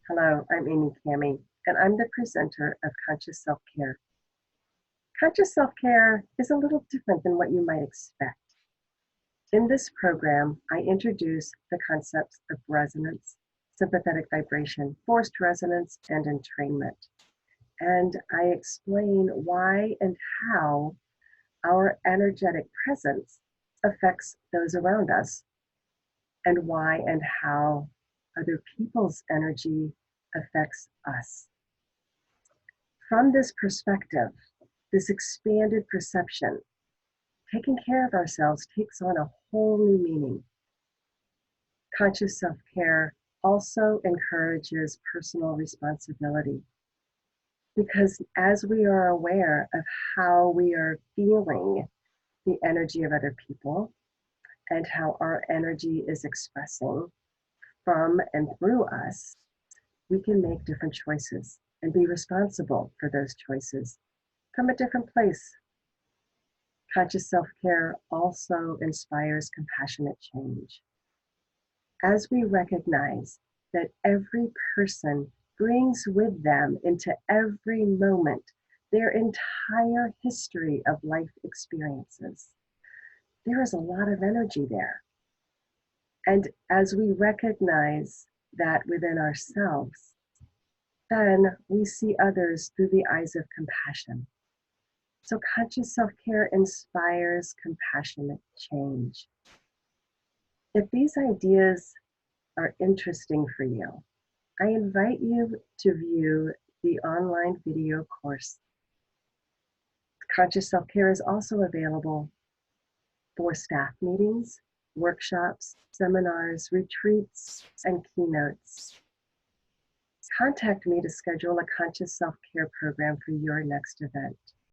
Hello, I'm Amy Camie, and I'm the presenter of Conscious Self-Care. Conscious self-care is a little different than what you might expect. In this program, I introduce the concepts of resonance, sympathetic vibration, forced resonance, and entrainment. And I explain why and how our energetic presence affects those around us, and why and how other people's energy affects us. From this perspective, this expanded perception, taking care of ourselves takes on a whole new meaning. Conscious self-care also encourages personal responsibility because as we are aware of how we are feeling the energy of other people and how our energy is expressing from and through us, we can make different choices and be responsible for those choices from a different place. Conscious self-care also inspires compassionate change. As we recognize that every person brings with them into every moment their entire history of life experiences, there is a lot of energy there. And as we recognize that within ourselves, then we see others through the eyes of compassion. So conscious self-care inspires compassionate change. If these ideas are interesting for you, I invite you to view the online video course. Conscious self-care is also available for staff meetings, workshops, seminars, retreats, and keynotes. Contact me to schedule a conscious self-care program for your next event.